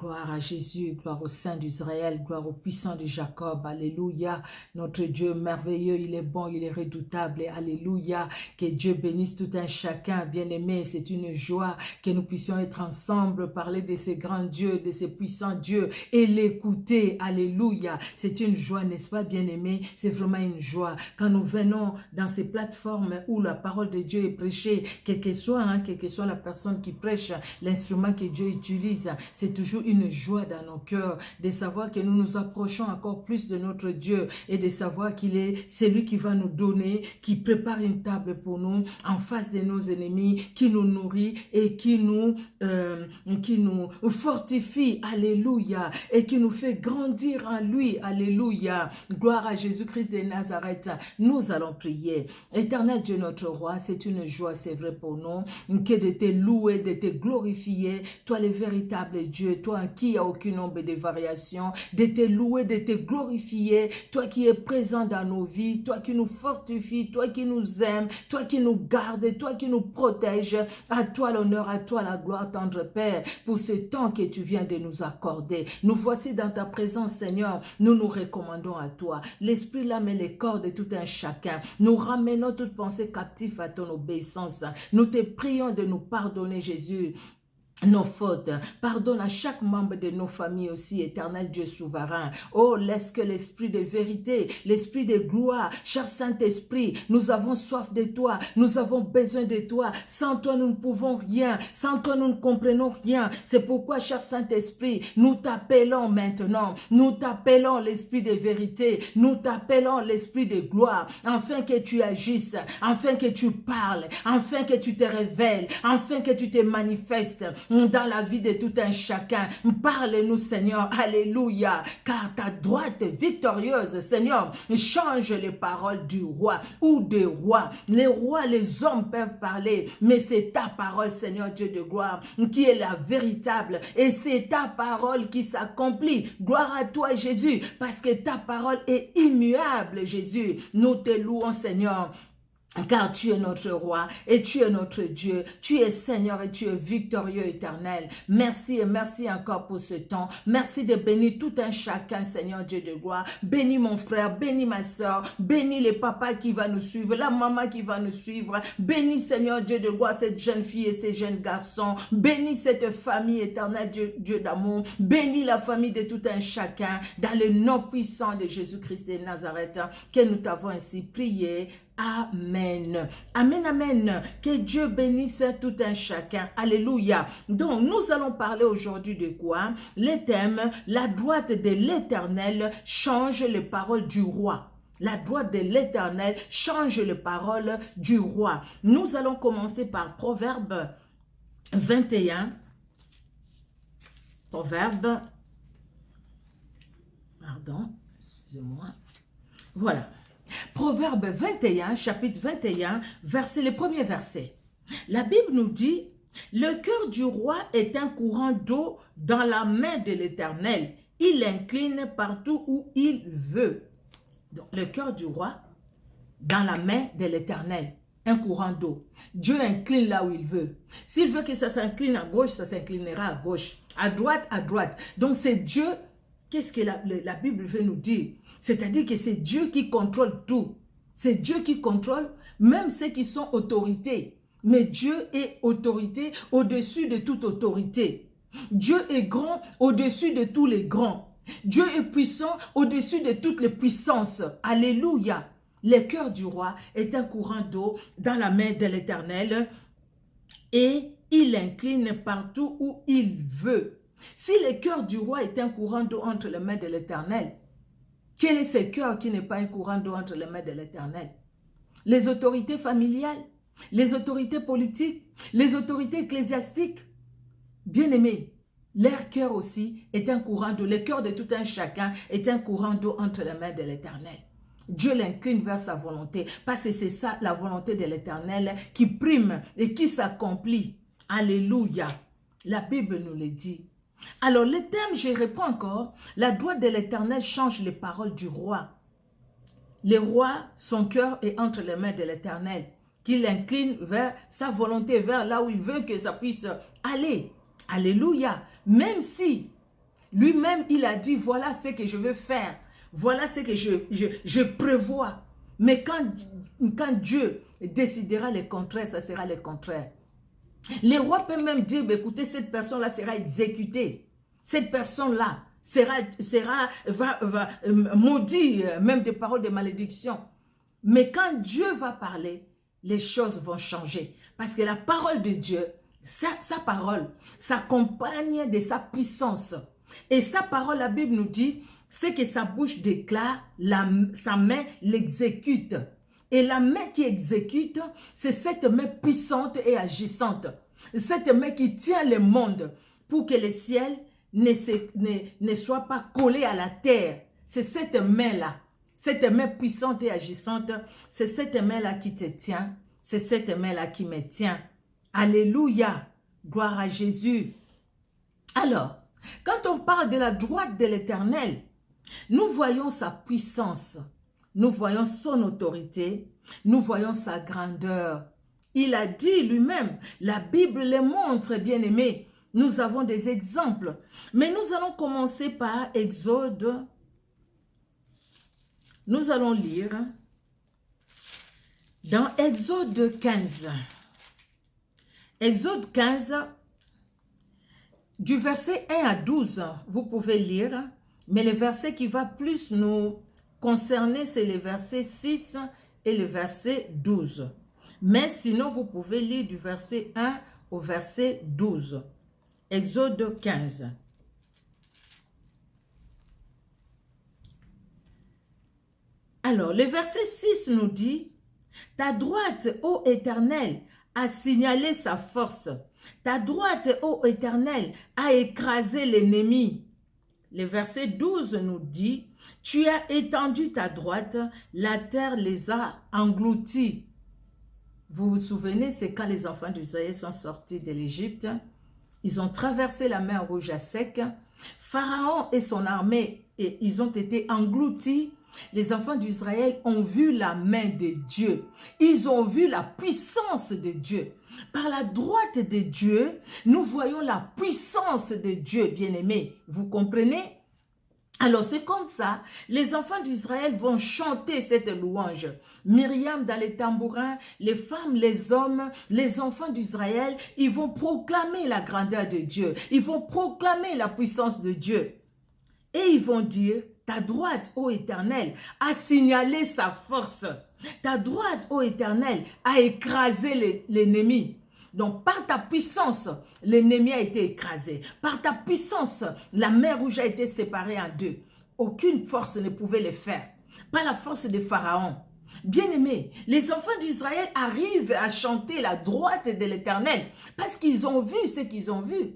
Gloire à Jésus, gloire au Saint d'Israël, gloire au puissant de Jacob, alléluia. Notre Dieu merveilleux, il est bon, il est redoutable, alléluia. Que Dieu bénisse tout un chacun, bien-aimé, c'est une joie que nous puissions être ensemble, parler de ces grands dieux, de ces puissants dieux et l'écouter, alléluia. C'est une joie, n'est-ce pas, bien-aimé? C'est vraiment une joie. Quand nous venons dans ces plateformes où la parole de Dieu est prêchée, quelle que soit la personne qui prêche, l'instrument que Dieu utilise, c'est toujours une joie dans nos cœurs de savoir que nous nous approchons encore plus de notre Dieu et de savoir qu'il est celui qui va nous donner, qui prépare une table pour nous en face de nos ennemis, qui nous nourrit et qui nous fortifie, alléluia, et qui nous fait grandir en lui, alléluia. Gloire à Jésus-Christ de Nazareth. Nous allons prier. Éternel Dieu notre roi, c'est une joie, c'est vrai pour nous, que de te louer, de te glorifier, toi le véritable Dieu, toi en qui il n'y a aucune ombre de variation, de te louer, de te glorifier, toi qui es présent dans nos vies, toi qui nous fortifie, toi qui nous aimes, toi qui nous garde, toi qui nous protège. À toi l'honneur, à toi la gloire, tendre Père, pour ce temps que tu viens de nous accorder. Nous voici dans ta présence, Seigneur, nous nous recommandons à toi. L'esprit, l'âme et les corps de tout un chacun. Nous ramenons toute pensée captive à ton obéissance. Nous te prions de nous pardonner, Jésus, nos fautes. Pardonne à chaque membre de nos familles aussi, éternel Dieu souverain. Oh, laisse que l'esprit de vérité, l'esprit de gloire, cher Saint-Esprit, nous avons soif de toi, nous avons besoin de toi. Sans toi, nous ne pouvons rien. Sans toi, nous ne comprenons rien. C'est pourquoi, cher Saint-Esprit, nous t'appelons maintenant. Nous t'appelons l'esprit de vérité. Nous t'appelons l'esprit de gloire, afin que tu agisses, afin que tu parles, afin que tu te révèles, afin que tu te manifestes dans la vie de tout un chacun. Parle-nous, Seigneur, alléluia, car ta droite victorieuse, Seigneur, change les paroles du roi ou des rois. Les rois, les hommes peuvent parler, mais c'est ta parole, Seigneur Dieu de gloire, qui est la véritable, et c'est ta parole qui s'accomplit. Gloire à toi, Jésus, parce que ta parole est immuable, Jésus. Nous te louons, Seigneur, car tu es notre roi et tu es notre Dieu. Tu es Seigneur et tu es victorieux éternel. Merci et merci encore pour ce temps. Merci de bénir tout un chacun, Seigneur Dieu de gloire. Bénis mon frère, bénis ma soeur, bénis les papas qui va nous suivre, la maman qui va nous suivre. Bénis, Seigneur Dieu de gloire, cette jeune fille et ces jeunes garçons. Bénis cette famille éternelle, Dieu d'amour. Bénis la famille de tout un chacun dans le nom puissant de Jésus-Christ de Nazareth, que nous t'avons ainsi prié. Amen. Amen, amen. Que Dieu bénisse tout un chacun. Alléluia. Donc, nous allons parler aujourd'hui de quoi? Le thème, la droite de l'Éternel change les paroles du roi. La droite de l'Éternel change les paroles du roi. Nous allons commencer par Proverbe 21. Proverbe, pardon, excusez-moi. Voilà. Proverbe 21, chapitre 21, le premier verset. La Bible nous dit, « Le cœur du roi est un courant d'eau dans la main de l'Éternel. Il l'incline partout où il veut. » Donc, le cœur du roi dans la main de l'Éternel. Un courant d'eau. Dieu incline là où il veut. S'il veut que ça s'incline à gauche, ça s'inclinera à gauche. À droite, à droite. Donc, c'est Dieu. Qu'est-ce que la Bible veut nous dire? C'est-à-dire que c'est Dieu qui contrôle tout. C'est Dieu qui contrôle même ceux qui sont autorités. Mais Dieu est autorité au-dessus de toute autorité. Dieu est grand au-dessus de tous les grands. Dieu est puissant au-dessus de toutes les puissances. Alléluia. Le cœur du roi est un courant d'eau dans la main de l'Éternel et il incline partout où il veut. Si le cœur du roi est un courant d'eau entre les mains de l'Éternel, quel est ce cœur qui n'est pas un courant d'eau entre les mains de l'Éternel? Les autorités familiales, les autorités politiques, les autorités ecclésiastiques, bien-aimés, leur cœur aussi est un courant d'eau. Le cœur de tout un chacun est un courant d'eau entre les mains de l'Éternel. Dieu l'incline vers sa volonté, parce que c'est ça la volonté de l'Éternel qui prime et qui s'accomplit. Alléluia. La Bible nous le dit. Alors, le thème, je réponds encore, la droite de l'Éternel change les paroles du roi. Le roi, son cœur est entre les mains de l'Éternel, qui l'incline vers sa volonté, vers là où il veut que ça puisse aller. Alléluia. Même si Lui-même, il a dit, voilà ce que je veux faire. Voilà ce que je prévois. Mais quand Dieu décidera le contraire, ça sera le contraire. Les rois peuvent même dire, écoutez, cette personne-là sera exécutée. Cette personne-là va maudire, même des paroles de malédiction. Mais quand Dieu va parler, les choses vont changer. Parce que la parole de Dieu, sa parole, s'accompagne de sa puissance. Et sa parole, la Bible nous dit, c'est que sa bouche déclare, sa main l'exécute. Et la main qui exécute, c'est cette main puissante et agissante. Cette main qui tient le monde pour que le ciel ne soit pas collé à la terre. C'est cette main-là. Cette main puissante et agissante, c'est cette main-là qui te tient. C'est cette main-là qui me tient. Alléluia. Gloire à Jésus. Alors, quand on parle de la droite de l'Éternel, nous voyons sa puissance, nous voyons son autorité, nous voyons sa grandeur. Il a dit lui-même, la Bible les montre, bien-aimés. Nous avons des exemples. Mais nous allons commencer par Exode. Nous allons lire dans Exode 15. Exode 15, du verset 1 à 12, vous pouvez lire. Mais le verset qui va plus nous concerner, c'est le verset 6 et le verset 12. Mais sinon, vous pouvez lire du verset 1 au verset 12. Exode 15. Alors, le verset 6 nous dit, « Ta droite, ô Éternel, a signalé sa force. Ta droite, ô Éternel, a écrasé l'ennemi. » Le verset 12 nous dit, « Tu as étendu ta droite, la terre les a engloutis. » Vous vous souvenez, c'est quand les enfants d'Israël sont sortis de l'Égypte. Ils ont traversé la mer Rouge à sec. Pharaon et son armée, ils ont été engloutis. Les enfants d'Israël ont vu la main de Dieu. Ils ont vu la puissance de Dieu. Par la droite de Dieu, nous voyons la puissance de Dieu, bien-aimés. Vous comprenez? Alors c'est comme ça, les enfants d'Israël vont chanter cette louange. Myriam dans les tambourins, les femmes, les hommes, les enfants d'Israël, ils vont proclamer la grandeur de Dieu. Ils vont proclamer la puissance de Dieu. Et ils vont dire, ta droite, ô Éternel, a signalé sa force. Ta droite, ô Éternel, a écrasé l'ennemi. Donc, par ta puissance, l'ennemi a été écrasé. Par ta puissance, la mer Rouge a été séparée en deux. Aucune force ne pouvait le faire. Pas la force de Pharaon. Bien-aimés, les enfants d'Israël arrivent à chanter la droite de l'Éternel parce qu'ils ont vu ce qu'ils ont vu.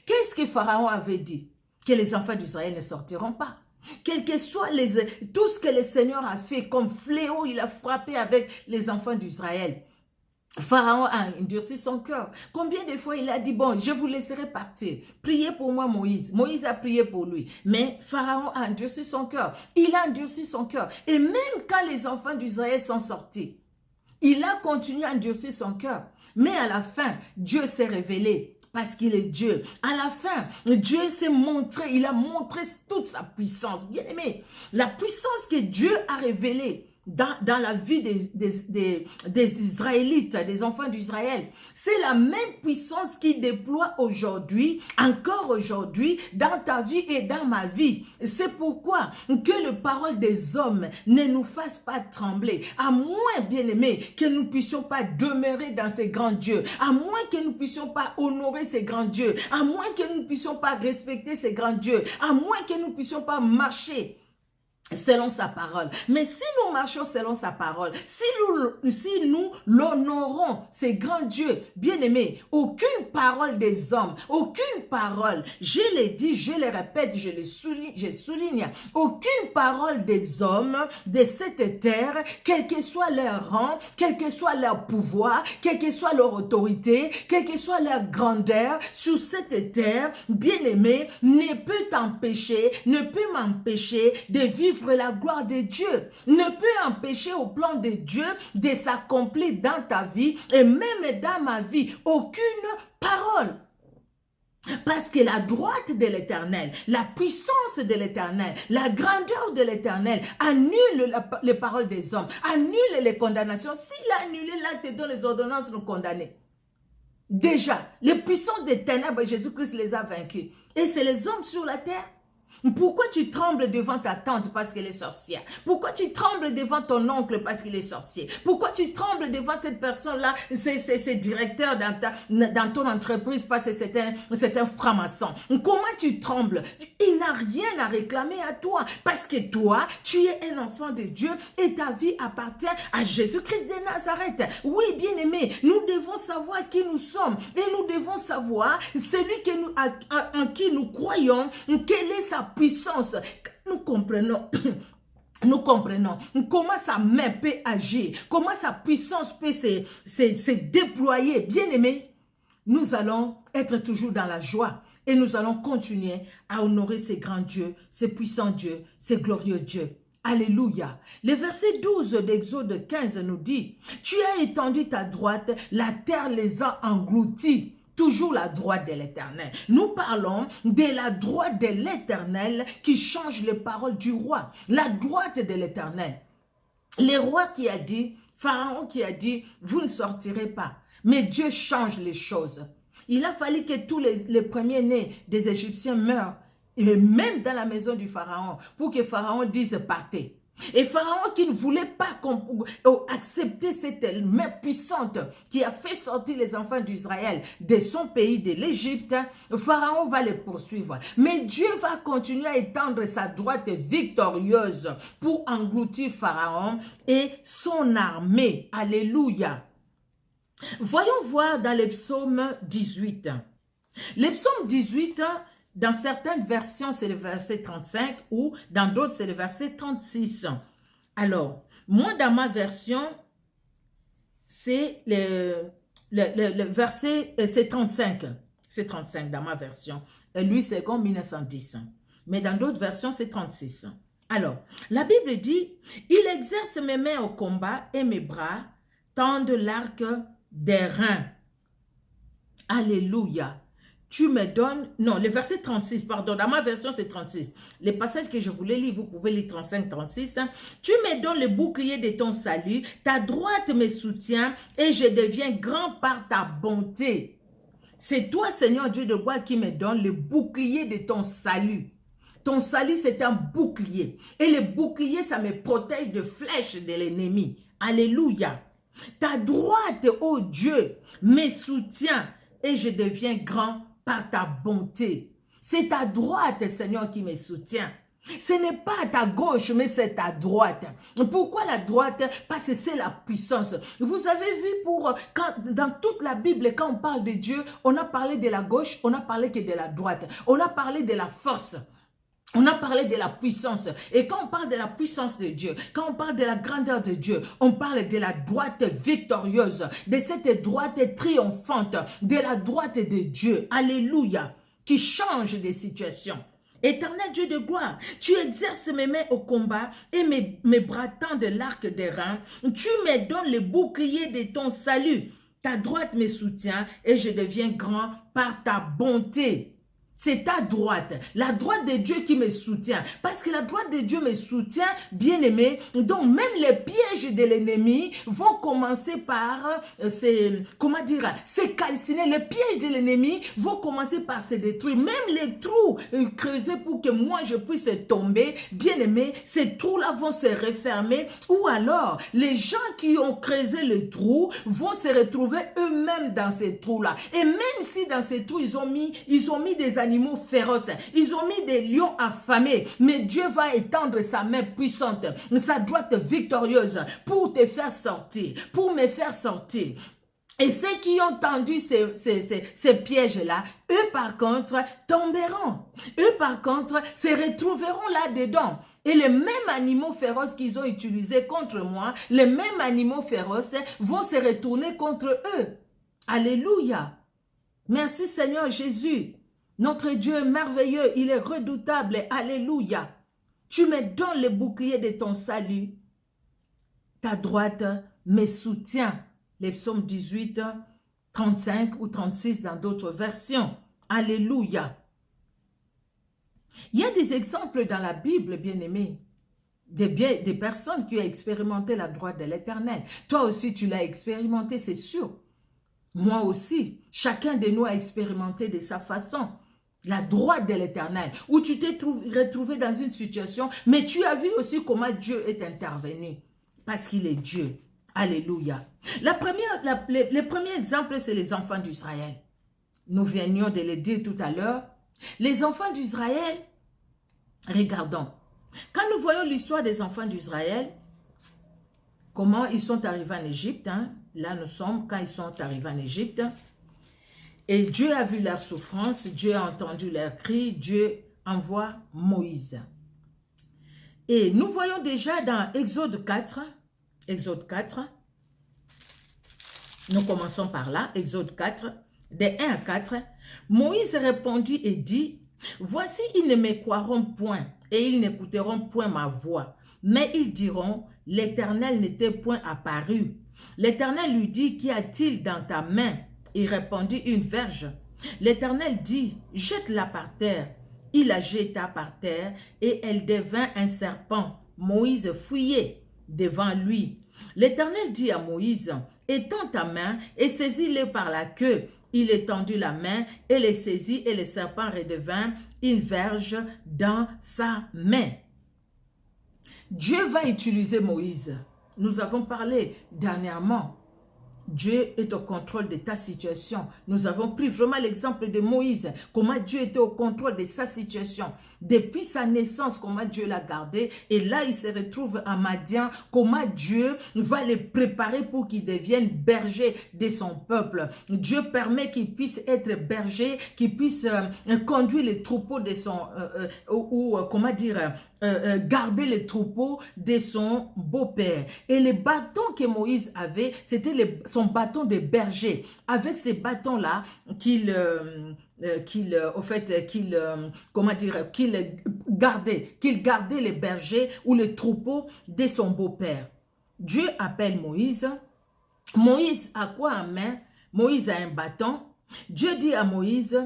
Qu'est-ce que Pharaon avait dit? Que les enfants d'Israël ne sortiront pas. Quel que soit tout ce que le Seigneur a fait comme fléau, il a frappé avec les enfants d'Israël. Pharaon a endurci son cœur. Combien de fois il a dit, bon, je vous laisserai partir. Priez pour moi Moïse. Moïse a prié pour lui. Mais Pharaon a endurci son cœur. Il a endurci son cœur. Et même quand les enfants d'Israël sont sortis, il a continué à endurcir son cœur. Mais à la fin, Dieu s'est révélé. Parce qu'il est Dieu. À la fin, Dieu s'est montré, il a montré toute sa puissance. Bien aimé, la puissance que Dieu a révélée dans la vie des Israélites, des enfants d'Israël, c'est la même puissance qu'il déploie aujourd'hui, encore aujourd'hui, dans ta vie et dans ma vie. C'est pourquoi que les paroles des hommes ne nous fassent pas trembler, à moins, bien-aimés, que nous ne puissions pas demeurer dans ces grands dieux, à moins que nous ne puissions pas honorer ces grands dieux, à moins que nous ne puissions pas respecter ces grands dieux, à moins que nous ne puissions pas marcher selon sa parole. Mais si nous marchons selon sa parole, si nous l'honorons, ces grands dieux, bien-aimés, aucune parole des hommes, aucune parole, je l'ai dit, je le répète, je souligne, aucune parole des hommes de cette terre, quel que soit leur rang, quel que soit leur pouvoir, quelle que soit leur autorité, quelle que soit leur grandeur sur cette terre, bien-aimé, ne peut t'empêcher, ne peut m'empêcher de vivre la gloire de Dieu, ne peut empêcher au plan de Dieu de s'accomplir dans ta vie et même dans ma vie. Aucune parole. Parce que la droite de l'Éternel, la puissance de l'Éternel, la grandeur de l'Éternel annule les paroles des hommes, annule les condamnations. S'il a annulé l'acte dont les ordonnances nous condamnaient, déjà, les puissances des ténèbres, Jésus-Christ les a vaincus. Et c'est les hommes sur la terre. Pourquoi tu trembles devant ta tante parce qu'elle est sorcière? Pourquoi tu trembles devant ton oncle parce qu'il est sorcier? Pourquoi tu trembles devant cette personne-là, c'est directeur dans ton entreprise parce que c'est un franc-maçon? Comment tu trembles? Il n'a rien à réclamer à toi parce que toi, tu es un enfant de Dieu et ta vie appartient à Jésus-Christ de Nazareth. Oui, bien-aimé, nous devons savoir qui nous sommes et nous devons savoir celui en qui nous croyons, quelle est sa puissance. Nous comprenons nous comprenons comment sa main peut agir, comment sa puissance peut se déployer. Bien-aimés, nous allons être toujours dans la joie et nous allons continuer à honorer ces grands dieux, ces puissants dieux, ces glorieux dieux. Alléluia. Le verset 12 d'Exode 15 nous dit, « Tu as étendu ta droite, la terre les a engloutis. » Toujours la droite de l'Éternel. Nous parlons de la droite de l'Éternel qui change les paroles du roi. La droite de l'Éternel. Le roi qui a dit, Pharaon qui a dit, vous ne sortirez pas. Mais Dieu change les choses. Il a fallu que tous les premiers-nés des Égyptiens meurent, et même dans la maison du Pharaon, pour que Pharaon dise partez. Et Pharaon qui ne voulait pas accepter cette main puissante qui a fait sortir les enfants d'Israël de son pays, de l'Égypte, Pharaon va les poursuivre. Mais Dieu va continuer à étendre sa droite victorieuse pour engloutir Pharaon et son armée. Alléluia. Voyons voir dans le psaume 18. Le psaume 18... Dans certaines versions, c'est le verset 35 ou dans d'autres, c'est le verset 36. Alors, moi, dans ma version, c'est le verset, c'est 35. C'est 35 dans ma version. Lui, c'est comme 1910. Mais dans d'autres versions, c'est 36. Alors, la Bible dit, « Il exerce mes mains au combat et mes bras tendent l'arc des reins. » Alléluia. Tu me donnes, non, le verset 36, pardon, dans ma version c'est 36. Les passages que je voulais lire, vous pouvez lire 35, 36. Tu me donnes le bouclier de ton salut, ta droite me soutient et je deviens grand par ta bonté. C'est toi, Seigneur Dieu de gloire, qui me donne le bouclier de ton salut. Ton salut, c'est un bouclier. Et le bouclier, ça me protège de flèches de l'ennemi. Alléluia. Ta droite, ô Dieu, me soutient et je deviens grand par ta bonté. C'est ta droite, Seigneur, qui me soutient. Ce n'est pas à ta gauche, mais c'est ta droite. Pourquoi la droite? Parce que c'est la puissance. Vous avez vu dans toute la Bible, quand on parle de Dieu, on a parlé de la gauche, on a parlé que de la droite. On a parlé de la force. On a parlé de la puissance. Et quand on parle de la puissance de Dieu, quand on parle de la grandeur de Dieu, on parle de la droite victorieuse, de cette droite triomphante, de la droite de Dieu. Alléluia. Qui change des situations. Éternel Dieu de gloire, tu exerces mes mains au combat et mes bras tendent l'arc des reins. Tu me donnes le bouclier de ton salut. Ta droite me soutient et je deviens grand par ta bonté. C'est ta droite, la droite de Dieu qui me soutient. Parce que la droite de Dieu me soutient, bien-aimé. Donc même les pièges de l'ennemi vont commencer par se calciner. Les pièges de l'ennemi vont commencer par se détruire. Même les trous creusés pour que moi je puisse tomber, bien-aimé, ces trous-là vont se refermer. Ou alors, les gens qui ont creusé les trous vont se retrouver eux-mêmes dans ces trous-là. Et même si dans ces trous, ils ont mis des animaux féroces. Ils ont mis des lions affamés. Mais Dieu va étendre sa main puissante, sa droite victorieuse pour te faire sortir, pour me faire sortir. Et ceux qui ont tendu ces pièges-là, eux par contre tomberont. Eux par contre se retrouveront là-dedans. Et les mêmes animaux féroces qu'ils ont utilisés contre moi, les mêmes animaux féroces vont se retourner contre eux. Alléluia. Merci Seigneur Jésus. Notre Dieu est merveilleux, il est redoutable. Alléluia. Tu me donnes le bouclier de ton salut. Ta droite me soutient. Les psaumes 18, 35 ou 36 dans d'autres versions. Alléluia. Il y a des exemples dans la Bible, bien-aimés, des personnes qui ont expérimenté la droite de l'Éternel. Toi aussi, tu l'as expérimenté, c'est sûr. Moi aussi. Chacun de nous a expérimenté de sa façon la droite de l'Éternel, où tu t'es retrouvé dans une situation, mais tu as vu aussi comment Dieu est intervenu, parce qu'il est Dieu. Alléluia. Le premier exemple, c'est les enfants d'Israël. Nous venions de le dire tout à l'heure. Les enfants d'Israël, regardons. Quand nous voyons l'histoire des enfants d'Israël, comment ils sont arrivés en Égypte, hein? Là nous sommes quand ils sont arrivés en Égypte, et Dieu a vu leur souffrance, Dieu a entendu leurs cris, Dieu envoie Moïse. Et nous voyons déjà dans Exode 4, nous commençons par là, Exode 4, des 1 à 4, Moïse répondit et dit, « Voici, ils ne me croiront point, et ils n'écouteront point ma voix, mais ils diront, l'Éternel n'était point apparu. » L'Éternel lui dit, « Qu'y a-t-il dans ta main ?» Il répondit, « Une verge. » L'Éternel dit, « Jette-la par terre. » Il la jeta par terre, et elle devint un serpent. Moïse fuyait devant lui. L'Éternel dit à Moïse, « Étends ta main et saisis-le par la queue. » Il étendit la main et le saisit, et le serpent redevint une verge dans sa main. Dieu va utiliser Moïse. Nous avons parlé dernièrement. Dieu est au contrôle de ta situation. Nous avons pris vraiment l'exemple de Moïse, comment Dieu était au contrôle de sa situation. Depuis sa naissance, comment Dieu l'a gardé. Et là, il se retrouve à Madian, comment Dieu va les préparer pour qu'ils deviennent bergers de son peuple. Dieu permet qu'ils puissent être bergers, qu'ils puissent conduire les troupeaux de son... garder les troupeaux de son beau-père. Et les bâtons que Moïse avait, c'était son bâton de berger. Avec ces bâtons-là qu'il gardait les bergers ou les troupeaux de son beau-père. Dieu appelle Moïse. Moïse a quoi en main? Moïse a un bâton. Dieu dit à Moïse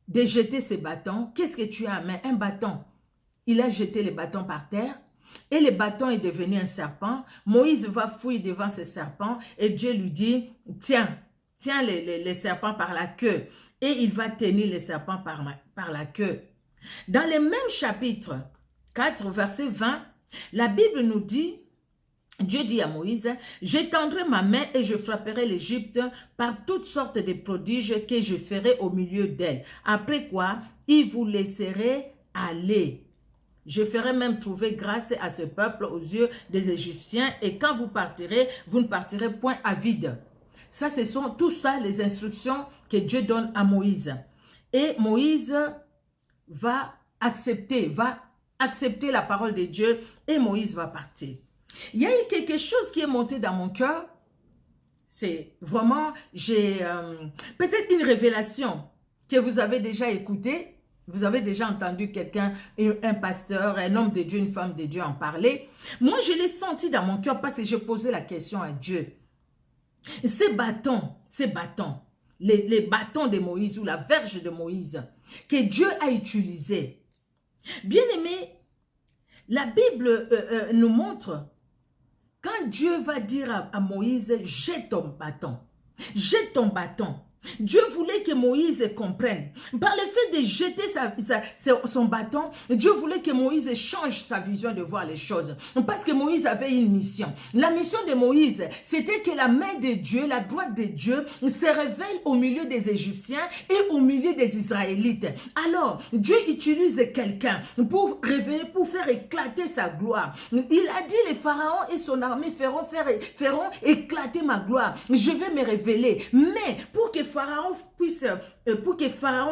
de jeter ses bâtons. Qu'est-ce que tu as en main? Un bâton. Il a jeté les bâtons par terre et le bâton est devenu un serpent. Moïse va fouiller devant ce serpent et Dieu lui dit, tiens les serpents par la queue. Et il va tenir les serpents par la queue. Dans le même chapitre 4, verset 20, la Bible nous dit, Dieu dit à Moïse, « J'étendrai ma main et je frapperai l'Égypte par toutes sortes de prodiges que je ferai au milieu d'elle. Après quoi, il vous laisserait aller. Je ferai même trouver grâce à ce peuple aux yeux des Égyptiens et quand vous partirez, vous ne partirez point à vide. » Ça, ce sont tout ça les instructions que Dieu donne à Moïse. Et Moïse va accepter la parole de Dieu et Moïse va partir. Il y a eu quelque chose qui est monté dans mon cœur. C'est vraiment, j'ai peut-être une révélation que vous avez déjà écoutée. Vous avez déjà entendu quelqu'un, un pasteur, un homme de Dieu, une femme de Dieu en parler. Moi, je l'ai senti dans mon cœur parce que j'ai posé la question à Dieu. Ces bâtons, les bâtons de Moïse ou la verge de Moïse que Dieu a utilisé. Bien aimé, la Bible nous montre quand Dieu va dire à Moïse, jette ton bâton, jette ton bâton. Dieu voulait que Moïse comprenne. Par le fait de jeter son bâton, Dieu voulait que Moïse change sa vision de voir les choses. Parce que Moïse avait une mission. La mission de Moïse, c'était que la main de Dieu, la droite de Dieu, se révèle au milieu des Égyptiens et au milieu des Israélites. Alors, Dieu utilise quelqu'un pour révéler, pour faire éclater sa gloire. Il a dit, les pharaons et son armée feront éclater ma gloire. Je vais me révéler. Mais pour que Pharaon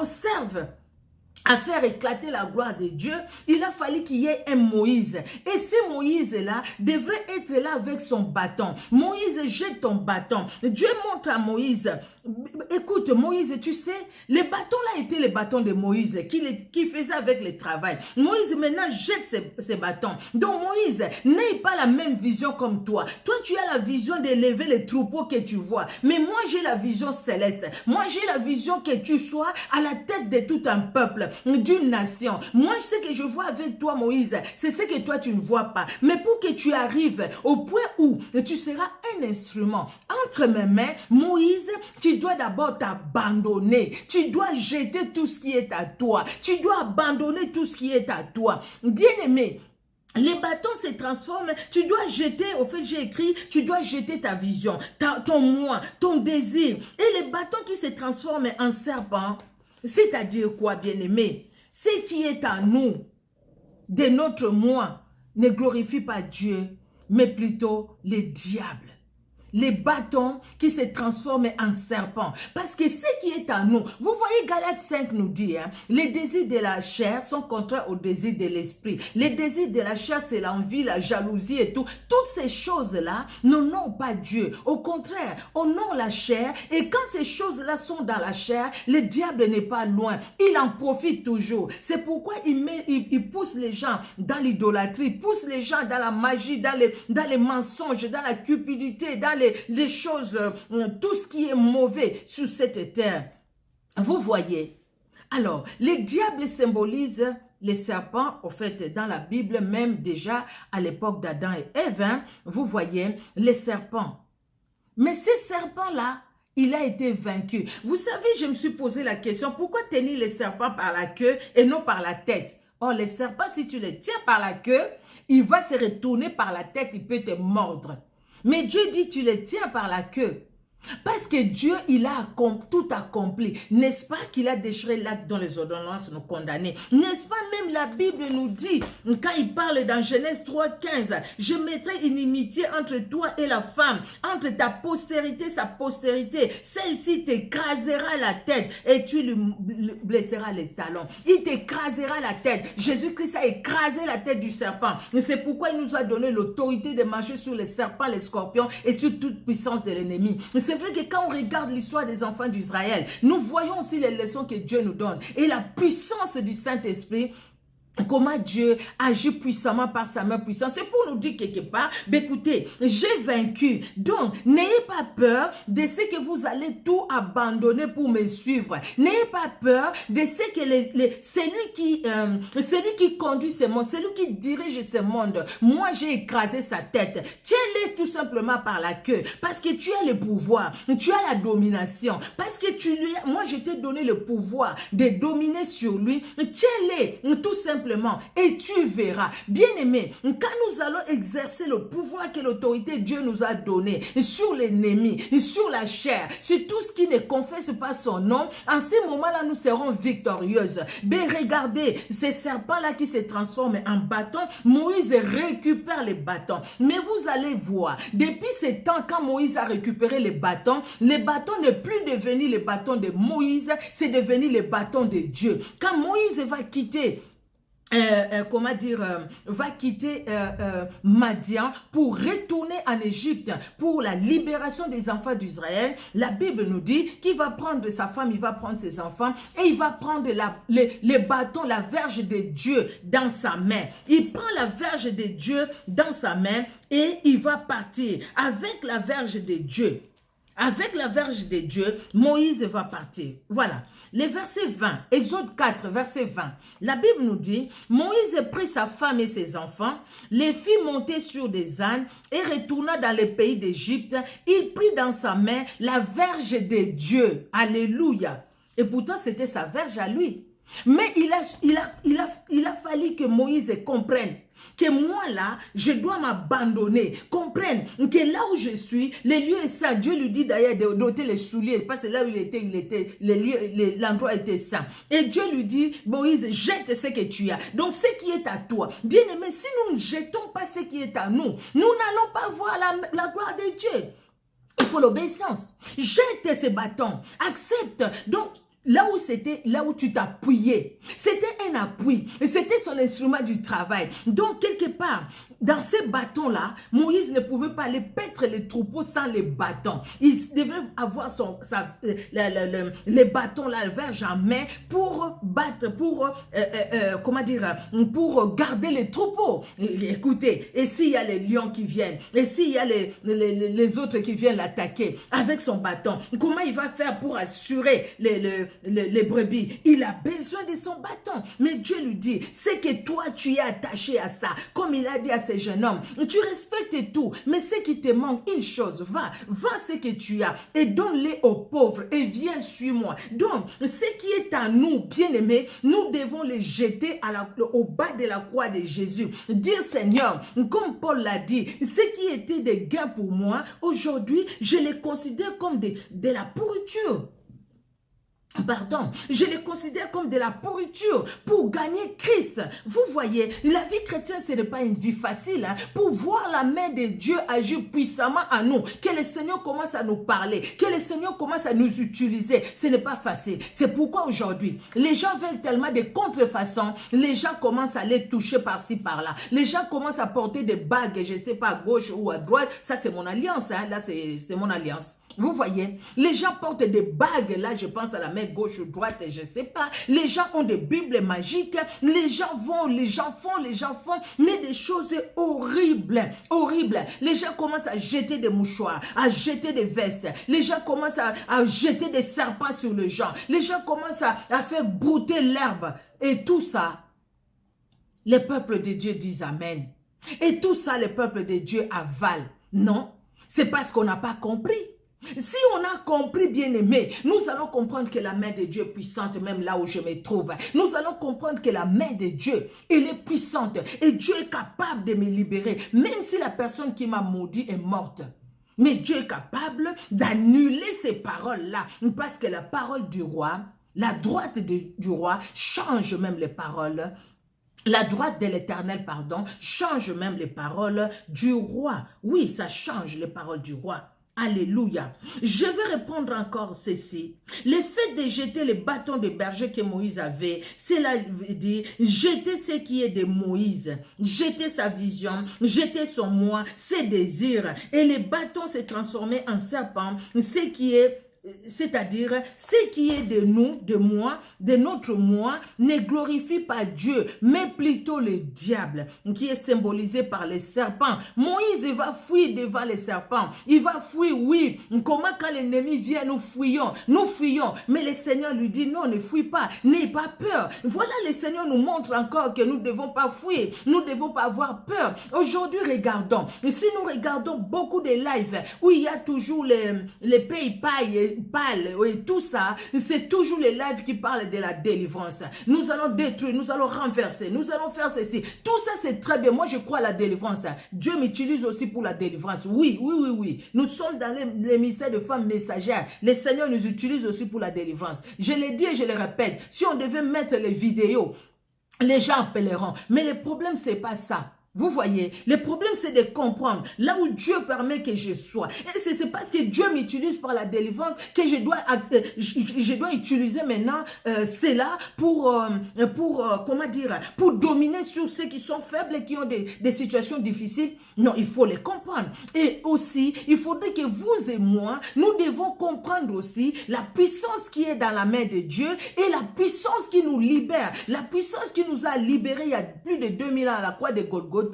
serve à faire éclater la gloire de Dieu, il a fallu qu'il y ait un Moïse. Et ce Moïse-là devrait être là avec son bâton. Moïse, jette ton bâton. Dieu montre à Moïse, Écoute, Moïse, tu sais, les bâtons là étaient les bâtons de Moïse qui faisait avec le travail. Moïse maintenant jette ses bâtons. Donc Moïse, n'aie pas la même vision comme toi. Toi, tu as la vision d'élever les troupeaux que tu vois. Mais moi, j'ai la vision céleste. Moi, j'ai la vision que tu sois à la tête de tout un peuple, d'une nation. Moi, ce que je vois avec toi, Moïse, c'est ce que toi, tu ne vois pas. Mais pour que tu arrives au point où tu seras un instrument entre mes mains, Moïse, tu dois d'abord t'abandonner. Tu dois jeter tout ce qui est à toi. Tu dois abandonner tout ce qui est à toi. Bien-aimé, les bâtons se transforment, tu dois jeter, au fait j'ai écrit, tu dois jeter ta vision, ton moi, ton désir. Et les bâtons qui se transforment en serpent, c'est-à-dire quoi, bien-aimé? Ce qui est à nous, de notre moi, ne glorifie pas Dieu, mais plutôt le diable. Les bâtons qui se transforment en serpents. Parce que ce qui est à nous, vous voyez Galates 5 nous dit, hein, les désirs de la chair sont contraires aux désirs de l'esprit. Les désirs de la chair, c'est l'envie, la jalousie et tout. Toutes ces choses-là n'honorent pas Dieu. Au contraire, honorent la chair. Et quand ces choses-là sont dans la chair, le diable n'est pas loin. Il en profite toujours. C'est pourquoi il pousse les gens dans l'idolâtrie, pousse les gens dans la magie, dans les mensonges, dans la cupidité, dans les choses, tout ce qui est mauvais sur cette terre. Vous voyez? Alors, les diables symbolisent les serpents, au fait, dans la Bible, même déjà à l'époque d'Adam et Ève, hein, vous voyez, les serpents. Mais ces serpents-là, il a été vaincu. Vous savez, je me suis posé la question, pourquoi tenir les serpents par la queue et non par la tête? Or, les serpents, si tu les tiens par la queue, il va se retourner par la tête, il peut te mordre. Mais Dieu dit, tu les tiens par la queue. Parce que Dieu, il a tout accompli. N'est-ce pas qu'il a déchiré l'acte dont les ordonnances nous condamnaient? N'est-ce pas même la Bible nous dit, quand il parle dans Genèse 3,15, je mettrai une inimitié entre toi et la femme, entre ta postérité, sa postérité. Celle-ci t'écrasera la tête et tu lui blesseras les talons. Il t'écrasera la tête. Jésus-Christ a écrasé la tête du serpent. C'est pourquoi il nous a donné l'autorité de marcher sur les serpents, les scorpions et sur toute puissance de l'ennemi. C'est vrai que quand on regarde l'histoire des enfants d'Israël, nous voyons aussi les leçons que Dieu nous donne et la puissance du Saint-Esprit. Comment Dieu agit puissamment par sa main puissante. C'est pour nous dire quelque part, écoutez, j'ai vaincu. Donc, n'ayez pas peur de ce que vous allez tout abandonner pour me suivre. N'ayez pas peur de ce que celui qui conduit ce monde, celui qui dirige ce monde. Moi, j'ai écrasé sa tête. Tiens-les tout simplement par la queue. Parce que tu as le pouvoir. Tu as la domination. Parce que moi, je t'ai donné le pouvoir de dominer sur lui. Tiens-les tout simplement. Et tu verras, bien-aimé, quand nous allons exercer le pouvoir que l'autorité Dieu nous a donné sur l'ennemi, sur la chair, sur tout ce qui ne confesse pas son nom, en ce moment-là, nous serons victorieuses. Mais regardez, ces serpents-là qui se transforment en bâtons, Moïse récupère les bâtons. Mais vous allez voir, depuis ce temps, quand Moïse a récupéré les bâtons n'est plus devenu les bâtons de Moïse, c'est devenu les bâtons de Dieu. Quand Moïse va quitter va quitter Madian pour retourner en Égypte pour la libération des enfants d'Israël, la Bible nous dit qu'il va prendre sa femme, il va prendre ses enfants et il va prendre les bâtons, la verge de Dieu dans sa main. Il prend la verge de Dieu dans sa main et il va partir avec la verge de Dieu. Avec la verge de Dieu, Moïse va partir. Voilà. Les versets 20, Exode 4, verset 20. La Bible nous dit, Moïse prit sa femme et ses enfants, les fit monter sur des ânes et retourna dans le pays d'Égypte. Il prit dans sa main la verge de Dieu. Alléluia. Et pourtant, c'était sa verge à lui. Mais il a fallu que Moïse comprenne que moi là, je dois m'abandonner. Comprenne que là où je suis, les lieux est saint. Dieu lui dit d'ailleurs d'ôter les souliers parce que là où il était, l'endroit était saint. Et Dieu lui dit, Moïse, jette ce que tu as. Donc ce qui est à toi. Bien aimé, si nous ne jetons pas ce qui est à nous, nous n'allons pas voir la gloire de Dieu. Il faut l'obéissance. Jette ces bâtons. Accepte. Donc, là où tu t'appuyais, c'était un appui, c'était son instrument du travail. Donc, quelque part, dans ces bâtons-là, Moïse ne pouvait pas aller paître les troupeaux sans les bâtons. Il devait avoir les bâtons-là vers jamais pour battre, pour garder les troupeaux. Écoutez, et s'il y a les lions qui viennent, et s'il y a les autres qui viennent l'attaquer avec son bâton, comment il va faire pour assurer les brebis? Il a besoin de son bâton. Mais Dieu lui dit, c'est que toi tu es attaché à ça. Comme il a dit à ces jeunes hommes, tu respectes tout, mais ce qui te manque, une chose, va ce que tu as et donne-les aux pauvres et viens suis-moi. Donc, ce qui est à nous, bien-aimés, nous devons les jeter au bas de la croix de Jésus. Dire, Seigneur, comme Paul l'a dit, ce qui était des gains pour moi, aujourd'hui, je les considère comme de la pourriture. Pardon, je les considère comme de la pourriture pour gagner Christ. Vous voyez, la vie chrétienne, ce n'est pas une vie facile. Pour voir la main de Dieu agir puissamment à nous, que le Seigneur commence à nous parler, que le Seigneur commence à nous utiliser, ce n'est pas facile. C'est pourquoi aujourd'hui, les gens veulent tellement de contrefaçons, les gens commencent à les toucher par-ci, par-là. Les gens commencent à porter des bagues, je ne sais pas, à gauche ou à droite. Ça, c'est mon alliance. Là, c'est mon alliance. Vous voyez, les gens portent des bagues, là je pense à la main gauche ou droite, je ne sais pas. Les gens ont des bibles magiques, les gens vont, les gens font, mais des choses horribles, horribles. Les gens commencent à jeter des mouchoirs, à jeter des vestes. Les gens commencent à jeter des serpents sur les gens. Les gens commencent à faire brouter l'herbe. Et tout ça, les peuples de Dieu disent Amen. Et tout ça, les peuples de Dieu avalent. Non, c'est parce qu'on n'a pas compris. Si on a compris, bien-aimé, nous allons comprendre que la main de Dieu est puissante, même là où je me trouve. Nous allons comprendre que la main de Dieu, elle est puissante et Dieu est capable de me libérer, même si la personne qui m'a maudit est morte. Mais Dieu est capable d'annuler ces paroles-là, parce que la parole du roi, la droite du roi change même les paroles. La droite de l'Éternel, pardon, change même les paroles du roi. Oui, ça change les paroles du roi. Alléluia. Je vais répondre encore ceci. Le fait de jeter les bâtons de berger que Moïse avait, cela veut dire jeter ce qui est de Moïse, jeter sa vision, jeter son moi, ses désirs. Et les bâtons se transformaient en serpents, ce qui est... C'est-à-dire, ce qui est de nous, de moi, de notre moi, ne glorifie pas Dieu, mais plutôt le diable, qui est symbolisé par les serpents. Moïse va fuir devant les serpents. Il va fuir, oui. Comment quand l'ennemi vient, nous fuyons. Mais le Seigneur lui dit, non, ne fuis pas, n'aie pas peur. Voilà, le Seigneur nous montre encore que nous ne devons pas fuir. Nous ne devons pas avoir peur. Aujourd'hui, regardons. Si nous regardons beaucoup de lives où il y a toujours les paye et tout ça, c'est toujours les lives qui parlent de la délivrance. Nous allons détruire, nous allons renverser, nous allons faire ceci. Tout ça, c'est très bien. Moi, je crois à la délivrance. Dieu m'utilise aussi pour la délivrance. Oui. Nous sommes dans les ministères de femmes messagères. Le Seigneur nous utilise aussi pour la délivrance. Je l'ai dit et je le répète. Si on devait mettre les vidéos, les gens appelleront. Mais le problème, c'est pas ça. Vous voyez, le problème c'est de comprendre là où Dieu permet que je sois. Et c'est parce que Dieu m'utilise par la délivrance que je dois utiliser maintenant cela pour dominer sur ceux qui sont faibles et qui ont des situations difficiles. Non, il faut les comprendre. Et aussi, il faudrait que vous et moi, nous devons comprendre aussi la puissance qui est dans la main de Dieu et la puissance qui nous libère. La puissance qui nous a libérés il y a plus de 2000 ans à la croix de Golgotha.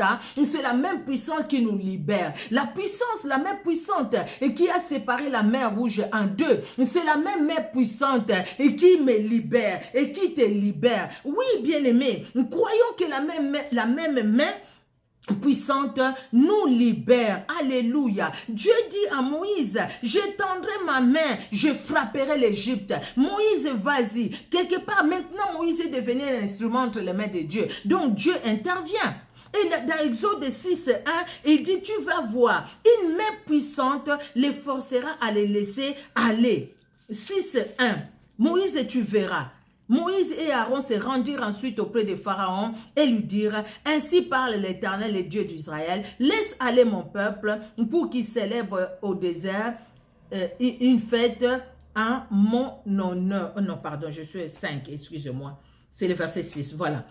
C'est la même puissance qui nous libère. La puissance, la même puissante et qui a séparé la mer Rouge en deux. C'est la même main puissante et qui me libère et qui te libère. Oui, bien-aimé, croyons que la même main puissante nous libère. Alléluia. Dieu dit à Moïse, j'étendrai ma main, je frapperai l'Égypte. Moïse, vas-y. Quelque part, maintenant, Moïse est devenu un instrument entre les mains de Dieu. Donc, Dieu intervient. Et dans Exode 6:1, il dit, tu vas voir, une main puissante les forcera à les laisser aller. 6:1, Moïse, tu verras. Moïse et Aaron se rendirent ensuite auprès de Pharaon et lui dirent, ainsi parle l'Éternel, le Dieu d'Israël, laisse aller mon peuple pour qu'il célèbre au désert une fête en mon honneur. Non, pardon, je suis 5, excusez-moi. C'est le verset 6, voilà.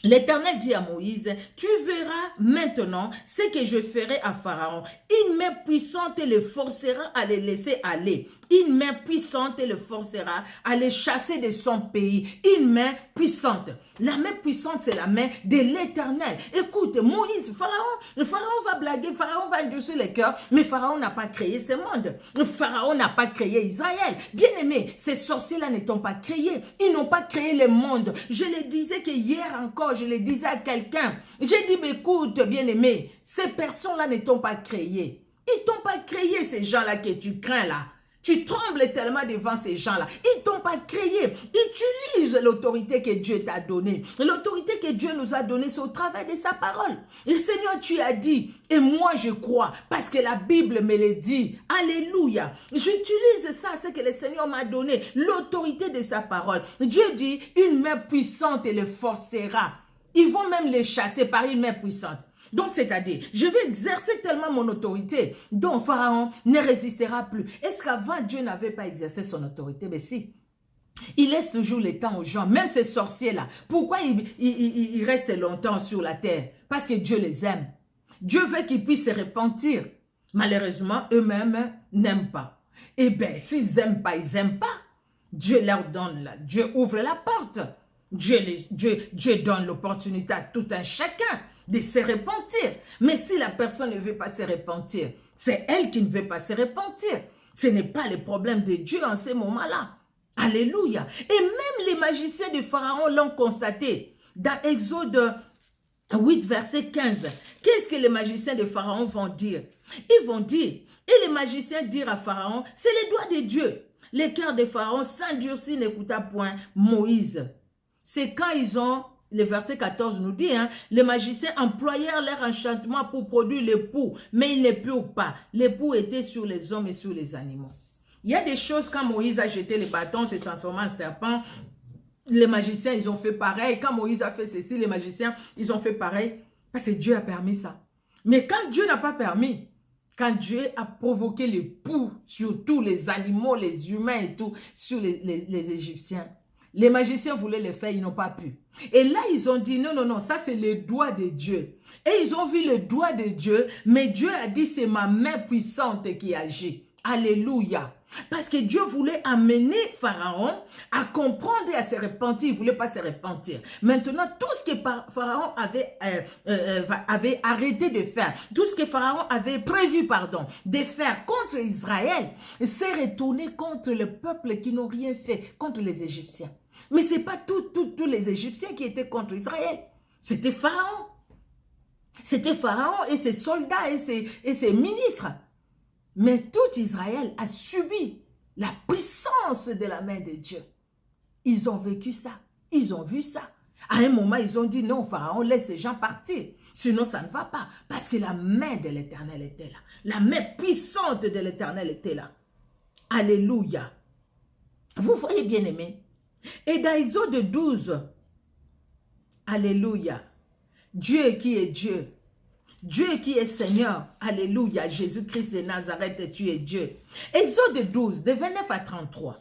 L'Éternel dit à Moïse, tu verras maintenant ce que je ferai à Pharaon. Une main puissante le forcera à les laisser aller. Une main puissante le forcera à les chasser de son pays. Une main puissante. La main puissante, c'est la main de l'Éternel. Écoute, Moïse, Pharaon va blaguer, Pharaon va endurcir les cœurs, mais Pharaon n'a pas créé ce monde. Pharaon n'a pas créé Israël. Bien aimé, ces sorciers-là ne t'ont pas créé. Ils n'ont pas créé le monde. Je le disais que hier encore, je le disais à quelqu'un. J'ai dit, mais écoute, bien aimé, ces personnes-là ne t'ont pas créé. Ils t'ont pas créé ces gens-là que tu crains là. Tu trembles tellement devant ces gens-là. Ils ne t'ont pas créé. Utilise l'autorité que Dieu t'a donnée. L'autorité que Dieu nous a donnée, c'est au travers de sa parole. Et Seigneur, tu as dit, et moi je crois, parce que la Bible me le dit. Alléluia. J'utilise ça, c'est que le Seigneur m'a donné, l'autorité de sa parole. Dieu dit, une main puissante le forcera. Ils vont même les chasser par une main puissante. Donc, c'est-à-dire, je vais exercer tellement mon autorité, dont Pharaon ne résistera plus. Est-ce qu'avant, Dieu n'avait pas exercé son autorité? Mais si. Il laisse toujours le temps aux gens, même ces sorciers-là. Pourquoi ils restent longtemps sur la terre? Parce que Dieu les aime. Dieu veut qu'ils puissent se repentir. Malheureusement, eux-mêmes n'aiment pas. Eh bien, s'ils n'aiment pas, ils n'aiment pas. Dieu leur donne, là. Dieu ouvre la porte. Dieu donne l'opportunité à tout un chacun de se repentir. Mais si la personne ne veut pas se repentir, c'est elle qui ne veut pas se repentir. Ce n'est pas le problème de Dieu en ce moment-là. Alléluia. Et même les magiciens de Pharaon l'ont constaté. Dans Exode 8, verset 15. Qu'est-ce que les magiciens de Pharaon vont dire? Ils vont dire, et les magiciens dirent à Pharaon, c'est les doigts de Dieu. Le cœur de Pharaon s'endurcit, n'écouta point Moïse. C'est quand ils ont, le verset 14 nous dit, les magiciens employèrent leur enchantement pour produire l'époux, mais ils ne purent pas. L'époux était sur les hommes et sur les animaux. Il y a des choses, quand Moïse a jeté les bâtons, s'est transformé en serpent, les magiciens, ils ont fait pareil. Quand Moïse a fait ceci, les magiciens, ils ont fait pareil. Parce que Dieu a permis ça. Mais quand Dieu n'a pas permis, quand Dieu a provoqué les poux sur tous les animaux, les humains et tout, sur les Égyptiens, les magiciens voulaient le faire, ils n'ont pas pu. Et là, ils ont dit, non, non, non, ça c'est le doigt de Dieu. Et ils ont vu le doigt de Dieu, mais Dieu a dit, c'est ma main puissante qui agit. Alléluia. Parce que Dieu voulait amener Pharaon à comprendre et à se repentir. Il ne voulait pas se repentir. Maintenant, tout ce que Pharaon avait arrêté de faire, tout ce que Pharaon avait prévu, de faire contre Israël, s'est retourné contre le peuple qui n'ont rien fait, contre les Égyptiens. Mais ce n'est pas tous les Égyptiens qui étaient contre Israël. C'était Pharaon. C'était Pharaon et ses soldats et ses ministres. Mais tout Israël a subi la puissance de la main de Dieu. Ils ont vécu ça. Ils ont vu ça. À un moment, ils ont dit, non, Pharaon, laisse ces gens partir. Sinon, ça ne va pas. Parce que la main de l'Éternel était là. La main puissante de l'Éternel était là. Alléluia. Vous voyez, bien aimé. Et dans Exode 12, alléluia. Dieu qui est Dieu. Dieu qui est Seigneur, alléluia, Jésus-Christ de Nazareth, tu es Dieu. Exode 12, de 29 à 33.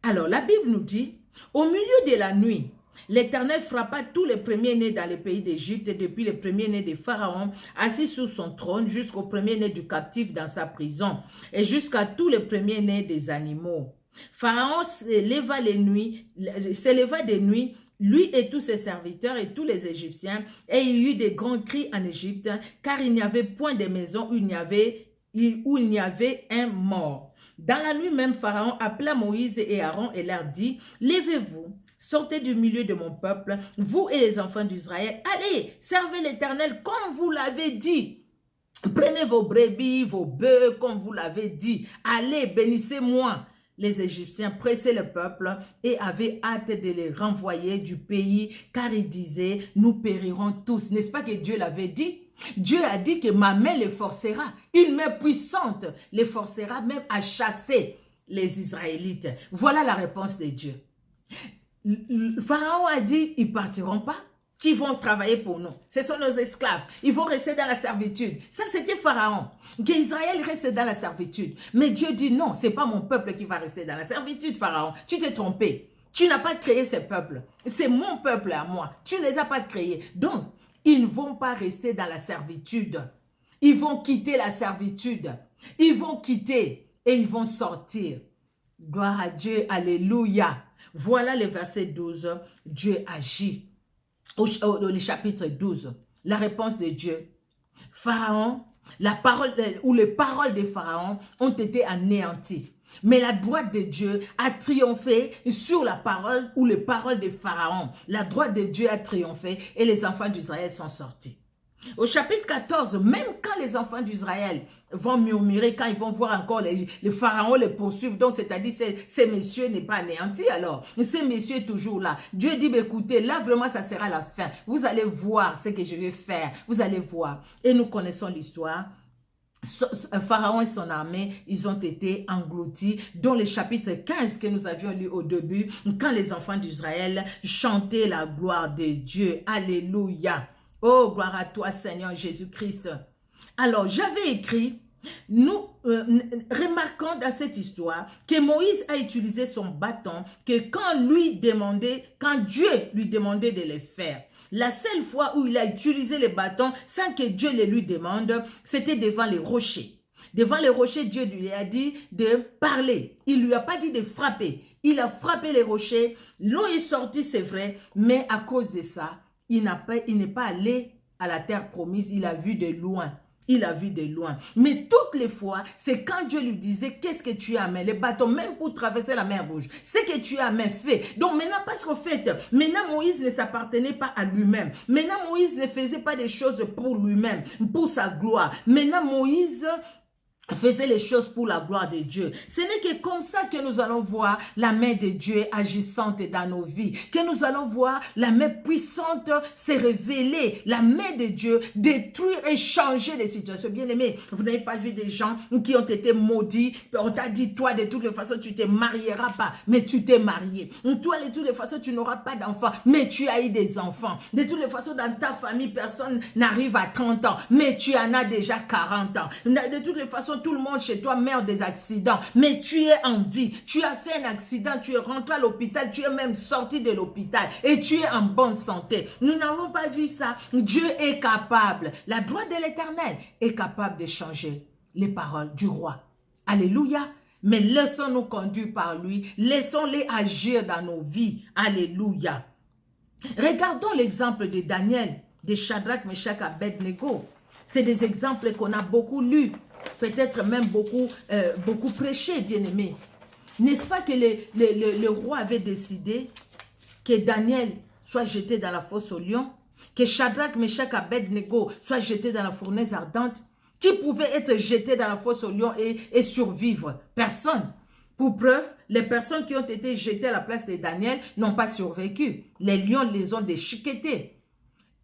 Alors, la Bible nous dit, au milieu de la nuit, l'Éternel frappa tous les premiers-nés dans le pays d'Égypte, depuis le premier-né de Pharaon, assis sur son trône, jusqu'au premier-né du captif dans sa prison, et jusqu'à tous les premiers-nés des animaux. Pharaon s'éleva de nuit, lui et tous ses serviteurs et tous les Égyptiens, et il y eut de grands cris en Égypte, car il n'y avait point de maison où il n'y avait un mort. Dans la nuit même, Pharaon appela Moïse et Aaron et leur dit, « Levez-vous, sortez du milieu de mon peuple, vous et les enfants d'Israël, allez, servez l'Éternel comme vous l'avez dit. Prenez vos brebis, vos bœufs, comme vous l'avez dit. Allez, bénissez-moi. » Les Égyptiens pressaient le peuple et avaient hâte de les renvoyer du pays, car ils disaient, nous périrons tous. N'est-ce pas que Dieu l'avait dit? Dieu a dit que ma main les forcera, une main puissante les forcera même à chasser les Israélites. Voilà la réponse de Dieu. Pharaon a dit, ils ne partiront pas. Qui vont travailler pour nous. Ce sont nos esclaves. Ils vont rester dans la servitude. Ça, c'était Pharaon. Qu'Israël reste dans la servitude. Mais Dieu dit non, ce n'est pas mon peuple qui va rester dans la servitude, Pharaon. Tu t'es trompé. Tu n'as pas créé ces peuples. C'est mon peuple à moi. Tu ne les as pas créés. Donc, ils ne vont pas rester dans la servitude. Ils vont quitter la servitude. Ils vont quitter et ils vont sortir. Gloire à Dieu. Alléluia. Voilà le verset 12. Dieu agit. Au chapitre 12. La réponse de Dieu. Pharaon, les paroles de Pharaon ont été anéanties. Mais la droite de Dieu a triomphé sur la parole ou les paroles de Pharaon. La droite de Dieu a triomphé et les enfants d'Israël sont sortis. Au chapitre 14, même quand les enfants d'Israël vont murmurer, quand ils vont voir encore les pharaons les poursuivre, donc c'est-à-dire ces messieurs n'est pas anéanti alors, ces messieurs est toujours là. Dieu dit, écoutez, là vraiment ça sera la fin. Vous allez voir ce que je vais faire, vous allez voir. Et nous connaissons l'histoire. Pharaon et son armée, ils ont été engloutis, dont le chapitre 15 que nous avions lu au début, quand les enfants d'Israël chantaient la gloire de Dieu. Alléluia. Oh, gloire à toi, Seigneur Jésus-Christ. Alors, j'avais écrit, nous remarquons dans cette histoire que Moïse a utilisé son bâton que quand Dieu lui demandait de le faire. La seule fois où il a utilisé le bâton sans que Dieu le lui demande, c'était devant les rochers. Devant les rochers, Dieu lui a dit de parler. Il ne lui a pas dit de frapper. Il a frappé les rochers. L'eau est sortie, c'est vrai, mais à cause de ça, il n'est pas allé à la terre promise. Il a vu de loin. Il a vu de loin. Mais toutes les fois, c'est quand Dieu lui disait, qu'est-ce que tu as à main? Les bâtons, même pour traverser la mer Rouge. Ce que tu as à main, fais. Donc maintenant, parce qu'au fait, maintenant Moïse ne s'appartenait pas à lui-même. Maintenant, Moïse ne faisait pas des choses pour lui-même, pour sa gloire. Maintenant, Moïse faisait les choses pour la gloire de Dieu. Ce n'est que comme ça que nous allons voir la main de Dieu agissante dans nos vies, que nous allons voir la main puissante se révéler, la main de Dieu détruire et changer les situations. Bien aimés, vous n'avez pas vu des gens qui ont été maudits, on t'a dit, toi de toutes les façons tu te marieras pas, mais tu t'es marié. Toi de toutes les façons tu n'auras pas d'enfants, mais tu as eu des enfants. De toutes les façons dans ta famille personne n'arrive à 30 ans, mais tu en as déjà 40 ans. De toutes les façons tout le monde chez toi meurt des accidents, mais tu es en vie. Tu as fait un accident, tu es rentré à l'hôpital, tu es même sorti de l'hôpital et tu es en bonne santé. Nous n'avons pas vu ça. Dieu est capable. La droite de l'Éternel est capable de changer les paroles du roi. Alléluia. Mais laissons-nous conduire par lui. Laissons-les agir dans nos vies. Alléluia. Regardons l'exemple de Daniel, de Shadrach, Meshach, Abednego. C'est des exemples qu'on a beaucoup lus. Peut-être même beaucoup prêché, bien-aimé. N'est-ce pas que le roi avait décidé que Daniel soit jeté dans la fosse au lion, que Shadrach, Meshach, Abednego soit jeté dans la fournaise ardente? Qui pouvait être jeté dans la fosse au lion et survivre? Personne. Pour preuve, les personnes qui ont été jetées à la place de Daniel n'ont pas survécu. Les lions les ont déchiquetés.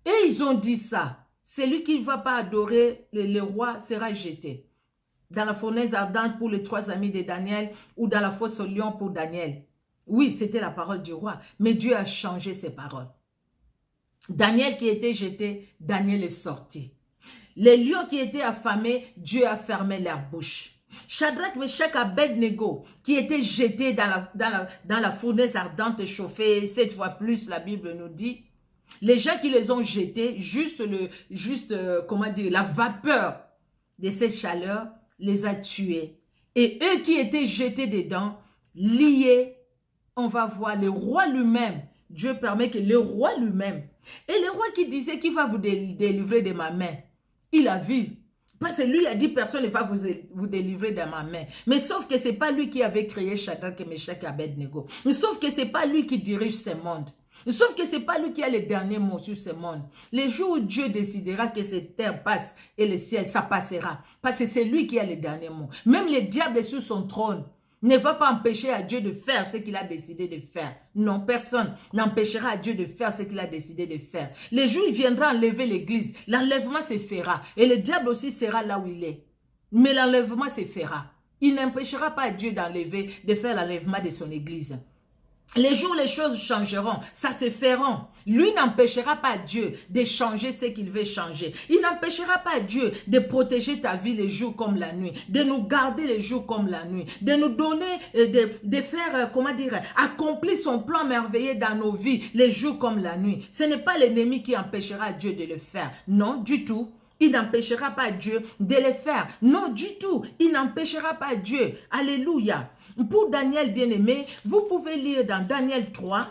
Et ils ont dit ça. Celui qui ne va pas adorer le roi sera jeté dans la fournaise ardente pour les 3 amis de Daniel ou dans la fosse au lion pour Daniel. Oui, c'était la parole du roi, mais Dieu a changé ses paroles. Daniel qui était jeté, Daniel est sorti. Les lions qui étaient affamés, Dieu a fermé leur bouche. Shadrach, Meshach, Abednego qui étaient jetés dans la fournaise ardente chauffée 7 fois plus, la Bible nous dit. Les gens qui les ont jetés, la vapeur de cette chaleur les a tués. Et eux qui étaient jetés dedans, liés, on va voir le roi lui-même. Dieu permet que le roi lui-même, et le roi qui disait qu'il va vous délivrer de ma main, il a vu. Parce que lui a dit personne ne va vous délivrer de ma main. Mais sauf que ce n'est pas lui qui avait créé Shadrach, Meshach et Abednego. Sauf que ce n'est pas lui qui dirige ce monde. Sauf que ce n'est pas lui qui a le dernier mot sur ce monde. Les jours où Dieu décidera que cette terre passe et le ciel, ça passera. Parce que c'est lui qui a le dernier mot. Même le diable est sur son trône ne va pas empêcher à Dieu de faire ce qu'il a décidé de faire. Non, personne n'empêchera à Dieu de faire ce qu'il a décidé de faire. Les jours où il viendra enlever l'église, l'enlèvement se fera. Et le diable aussi sera là où il est. Mais l'enlèvement se fera. Il n'empêchera pas à Dieu de faire l'enlèvement de son église. Les jours, les choses changeront, ça se feront. Lui n'empêchera pas Dieu de changer ce qu'il veut changer. Il n'empêchera pas Dieu de protéger ta vie les jours comme la nuit, de nous garder les jours comme la nuit, de nous donner, de faire, comment dire, accomplir son plan merveilleux dans nos vies les jours comme la nuit. Ce n'est pas l'ennemi qui empêchera Dieu de le faire. Non, du tout. Il n'empêchera pas Dieu de le faire. Non, du tout. Il n'empêchera pas Dieu. Alléluia. Pour Daniel bien-aimé, vous pouvez lire dans Daniel 3,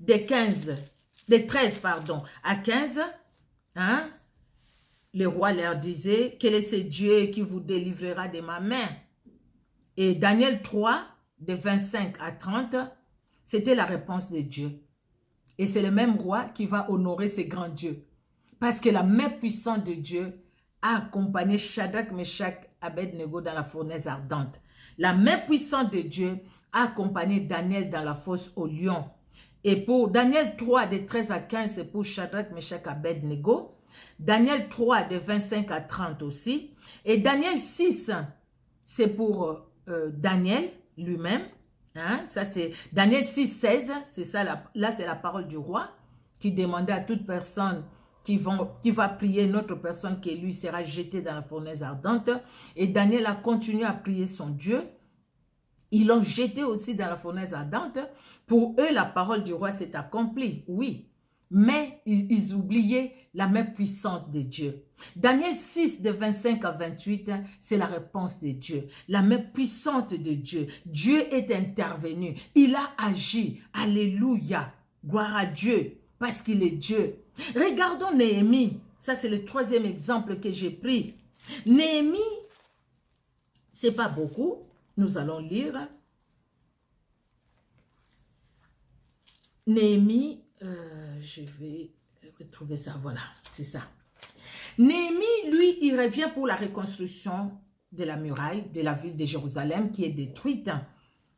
des 13 pardon, à 15, hein? Le roi leur disait, quel est ce Dieu qui vous délivrera de ma main? Et Daniel 3, de 25 à 30, c'était la réponse de Dieu. Et c'est le même roi qui va honorer ce grand Dieu. Parce que la main puissante de Dieu a accompagné Shadrach, Meshach, Abednego dans la fournaise ardente. La main puissante de Dieu a accompagné Daniel dans la fosse au lion. Et pour Daniel 3, de 13 à 15, c'est pour Shadrach, Meshach, Abednego. Daniel 3, de 25 à 30 aussi. Et Daniel 6, c'est pour Daniel lui-même. Hein? Ça, c'est Daniel 6, 16. C'est ça, là, c'est la parole du roi qui demandait à toute personne qui va prier, notre personne qui lui sera jetée dans la fournaise ardente. Et Daniel a continué à prier son Dieu. Ils l'ont jeté aussi dans la fournaise ardente. Pour eux, la parole du roi s'est accomplie, oui. Mais ils oubliaient la main puissante de Dieu. Daniel 6, de 25 à 28, c'est la réponse de Dieu. La main puissante de Dieu. Dieu est intervenu. Il a agi. Alléluia. Gloire à Dieu. Parce qu'il est Dieu. Regardons Néhémie. Ça, c'est le 3e exemple que j'ai pris. Néhémie, c'est pas beaucoup. Nous allons lire. Néhémie, je vais retrouver ça. Voilà, c'est ça. Néhémie, lui, il revient pour la reconstruction de la muraille de la ville de Jérusalem qui est détruite.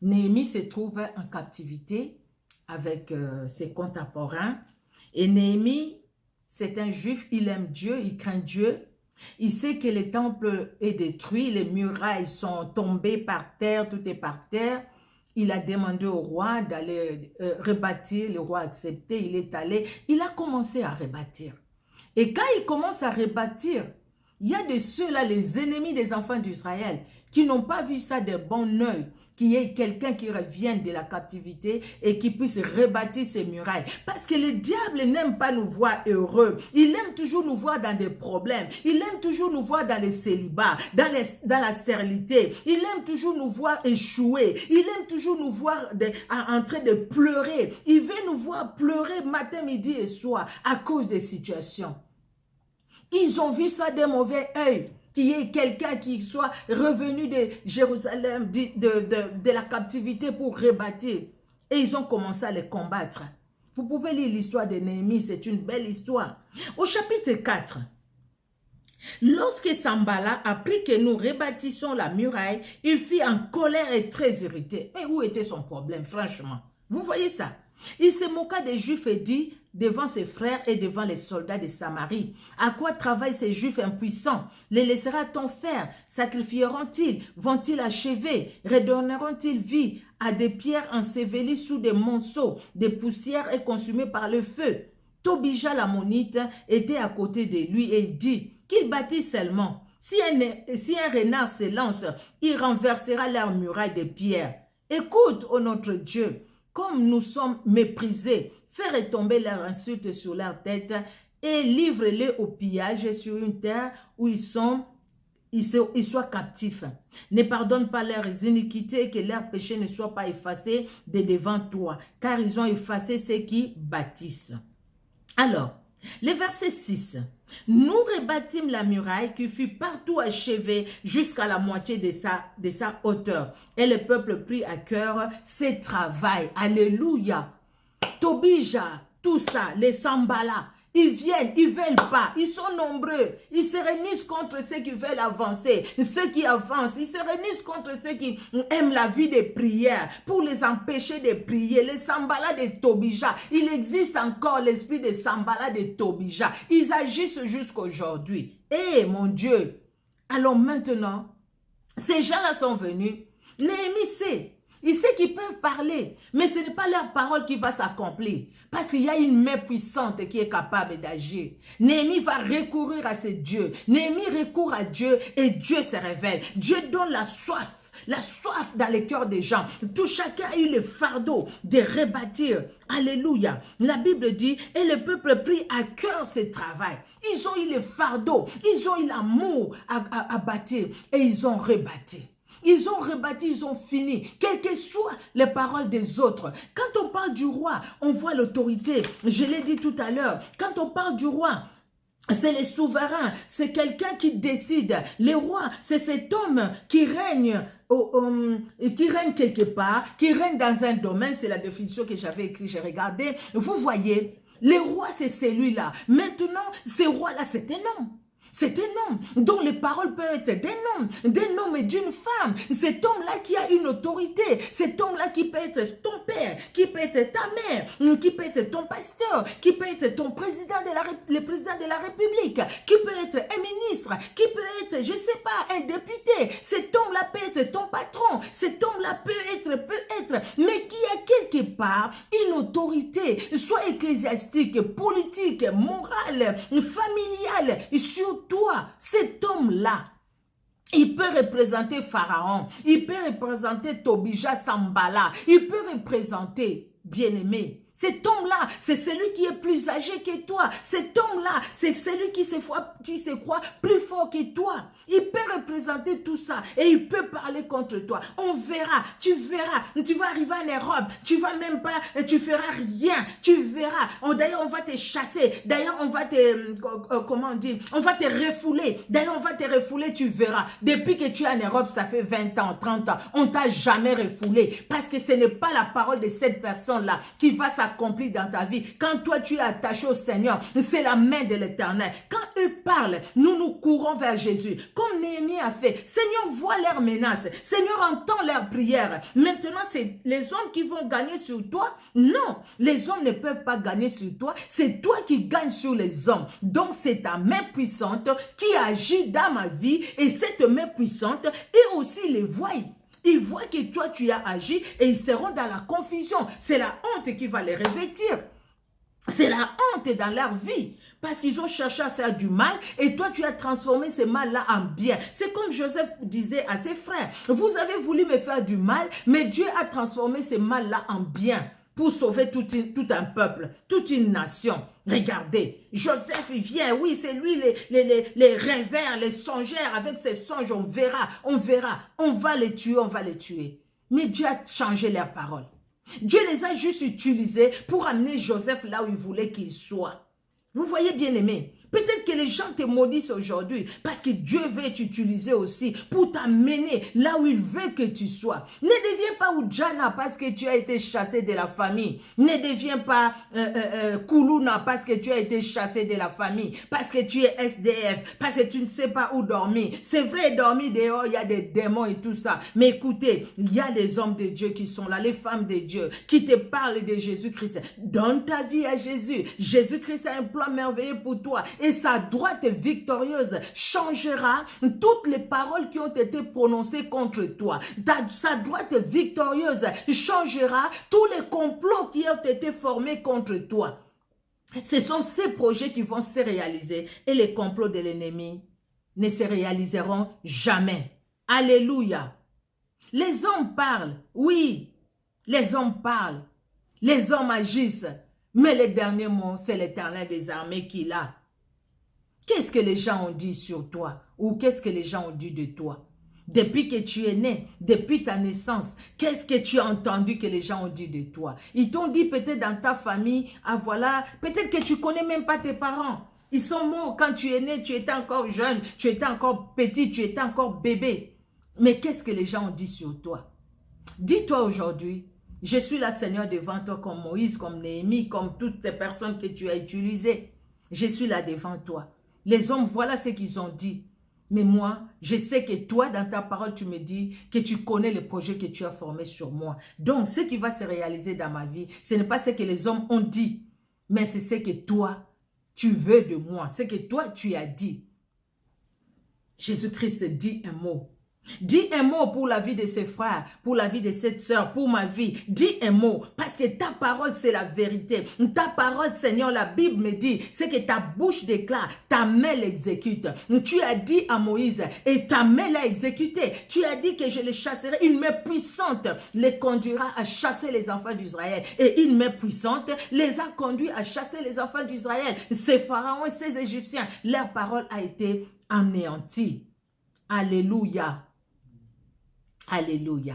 Néhémie se trouve en captivité avec ses contemporains. Et Néhémie, c'est un juif, il aime Dieu, il craint Dieu. Il sait que le temple est détruit, les murailles sont tombées par terre, tout est par terre. Il a demandé au roi d'aller rebâtir, le roi a accepté, il est allé, il a commencé à rebâtir. Et quand il commence à rebâtir, il y a de ceux-là, les ennemis des enfants d'Israël, qui n'ont pas vu ça de bon oeil, qu'il y ait quelqu'un qui revienne de la captivité et qui puisse rebâtir ces murailles. Parce que le diable n'aime pas nous voir heureux. Il aime toujours nous voir dans des problèmes. Il aime toujours nous voir dans les célibats, dans la stérilité. Il aime toujours nous voir échouer. Il aime toujours nous voir en train de pleurer. Il veut nous voir pleurer matin, midi et soir à cause des situations. Ils ont vu ça d'un mauvais œil. Qu'il y ait quelqu'un qui soit revenu de Jérusalem, de la captivité pour rebâtir. Et ils ont commencé à les combattre. Vous pouvez lire l'histoire de Néhémie, c'est une belle histoire. Au chapitre 4, lorsque Sambala apprit que nous rebâtissons la muraille, il fut en colère et très irrité. Mais où était son problème, franchement? Vous voyez ça? Il se moqua des Juifs et dit devant ses frères et devant les soldats de Samarie, à quoi travaillent ces Juifs impuissants? Les laissera-t-on faire? Sacrifieront-ils? Vont-ils achever? Redonneront-ils vie à des pierres ensevelies sous des monceaux, des poussières et consumées par le feu? Tobija l'ammonite était à côté de lui et il dit qu'il bâtit seulement. Si un renard se lance, il renversera leur muraille de pierre. Écoute, ô notre Dieu, comme nous sommes méprisés, fais retomber leurs insultes sur leur tête et livre-les au pillage sur une terre où ils soient captifs. Ne pardonne pas leurs iniquités et que leurs péchés ne soient pas effacés de devant toi, car ils ont effacé ceux qui bâtissent. Alors, le verset 6. Nous rebâtîmes la muraille qui fut partout achevée jusqu'à la moitié de sa hauteur. Et le peuple prit à cœur ce travail. Alléluia. Tobija, tout ça, les Sambala, ils viennent, ils ne veulent pas, ils sont nombreux, ils se réunissent contre ceux qui veulent avancer, ceux qui avancent, ils se réunissent contre ceux qui aiment la vie de prière pour les empêcher de prier. Les Sambala de Tobija, il existe encore l'esprit de Sambala de Tobija, ils agissent jusqu'aujourd'hui. Eh mon Dieu, alors maintenant, ces gens-là sont venus, Néhémie sait. Il sait qu'ils peuvent parler, mais ce n'est pas leur parole qui va s'accomplir. Parce qu'il y a une main puissante qui est capable d'agir. Néhémie va recourir à ce Dieu. Néhémie recourt à Dieu et Dieu se révèle. Dieu donne la soif dans les cœurs des gens. Tout chacun a eu le fardeau de rebâtir. Alléluia. La Bible dit, et le peuple prit à cœur ce travail. Ils ont eu le fardeau, ils ont eu l'amour à bâtir et ils ont rebâti. Ils ont rebâti, ils ont fini, quelles que soient les paroles des autres. Quand on parle du roi, on voit l'autorité. Je l'ai dit tout à l'heure. Quand on parle du roi, c'est les souverains, c'est quelqu'un qui décide. Le roi, c'est cet homme qui règne quelque part, qui règne dans un domaine. C'est la définition que j'avais écrite, j'ai regardé. Vous voyez, le roi, c'est celui-là. Maintenant, ce roi-là, c'est un homme. C'est un homme dont les paroles peuvent être d'un homme et d'une femme. Cet homme-là qui a une autorité. Cet homme-là qui peut être ton père, qui peut être ta mère, qui peut être ton pasteur, qui peut être ton président le président de la République, qui peut être un ministre, qui peut être, je ne sais pas, un député. Cet homme-là peut être ton patron. Cet homme-là peut être, mais qui a quelque part une autorité, soit ecclésiastique, politique, morale, familiale, sur toi, cet homme-là, il peut représenter Pharaon, il peut représenter Tobija Sambala, il peut représenter, bien-aimé, cet homme-là, c'est celui qui est plus âgé que toi. Cet homme-là, c'est celui qui se croit plus fort que toi. Il peut représenter tout ça et il peut parler contre toi. On verra, tu vas arriver en Europe, tu vas même pas, tu feras rien, tu verras. D'ailleurs, on va te chasser, d'ailleurs, on va te, comment on dit, on va te refouler. D'ailleurs, on va te refouler, tu verras. Depuis que tu es en Europe, ça fait 20 ans, 30 ans, on t'a jamais refoulé parce que ce n'est pas la parole de cette personne-là qui va s'accomplir dans ta vie. Quand toi, tu es attaché au Seigneur, c'est la main de l'Éternel. Quand eux parlent, nous courons vers Jésus. Comme Néhémie a fait, Seigneur voit leurs menaces, Seigneur entend leurs prières. Maintenant, c'est les hommes qui vont gagner sur toi? Non, les hommes ne peuvent pas gagner sur toi, c'est toi qui gagnes sur les hommes. Donc, c'est ta main puissante qui agit dans ma vie et cette main puissante est aussi les voies. Ils voient que toi, tu as agi et ils seront dans la confusion. C'est la honte qui va les revêtir. C'est la honte dans leur vie. Parce qu'ils ont cherché à faire du mal et toi, tu as transformé ce mal-là en bien. C'est comme Joseph disait à ses frères. Vous avez voulu me faire du mal, mais Dieu a transformé ce mal-là en bien pour sauver tout un peuple, toute une nation. Regardez, Joseph, il vient, oui, c'est lui, les rêveurs, les songeurs, avec ses songes, on verra, on va les tuer. Mais Dieu a changé leurs paroles. Dieu les a juste utilisés pour amener Joseph là où il voulait qu'il soit. Vous voyez, bien aimé, peut-être que les gens te maudissent aujourd'hui parce que Dieu veut t'utiliser aussi pour t'amener là où il veut que tu sois. Ne deviens pas Oudjana parce que tu as été chassé de la famille. Ne deviens pas Koulouna parce que tu as été chassé de la famille. Parce que tu es SDF. Parce que tu ne sais pas où dormir. C'est vrai, dormir dehors, il y a des démons et tout ça. Mais écoutez, il y a des hommes de Dieu qui sont là, les femmes de Dieu, qui te parlent de Jésus-Christ. Donne ta vie à Jésus. Jésus-Christ a un plan merveilleux pour toi. Et sa droite victorieuse changera toutes les paroles qui ont été prononcées contre toi. Sa droite victorieuse changera tous les complots qui ont été formés contre toi. Ce sont ces projets qui vont se réaliser et les complots de l'ennemi ne se réaliseront jamais. Alléluia. Les hommes parlent, oui, les hommes parlent, les hommes agissent, mais le dernier mot, c'est l'Éternel des armées qui l'a. Qu'est-ce que les gens ont dit sur toi? Ou qu'est-ce que les gens ont dit de toi? Depuis que tu es né, depuis ta naissance, qu'est-ce que tu as entendu que les gens ont dit de toi? Ils t'ont dit peut-être dans ta famille, ah voilà, peut-être que tu ne connais même pas tes parents. Ils sont morts quand tu es né, tu étais encore jeune, tu étais encore petit, tu étais encore bébé. Mais qu'est-ce que les gens ont dit sur toi? Dis-toi aujourd'hui, je suis là, Seigneur, devant toi comme Moïse, comme Néhémie, comme toutes les personnes que tu as utilisées. Je suis là devant toi. Les hommes, voilà ce qu'ils ont dit. Mais moi, je sais que toi, dans ta parole, tu me dis que tu connais le projet que tu as formé sur moi. Donc, ce qui va se réaliser dans ma vie, ce n'est pas ce que les hommes ont dit, mais c'est ce que toi, tu veux de moi, ce que toi, tu as dit. Jésus-Christ dit un mot. Dis un mot pour la vie de ses frères, pour la vie de cette sœur, pour ma vie. Dis un mot, parce que ta parole, c'est la vérité. Ta parole, Seigneur, la Bible me dit, c'est que ta bouche déclare, ta main l'exécute. Tu as dit à Moïse, et ta main l'a exécuté. Tu as dit que je les chasserai. Une main puissante les conduira à chasser les enfants d'Israël. Et une main puissante les a conduits à chasser les enfants d'Israël. Ces pharaons et ces Égyptiens, leur parole a été anéantie. Alléluia. Alléluia.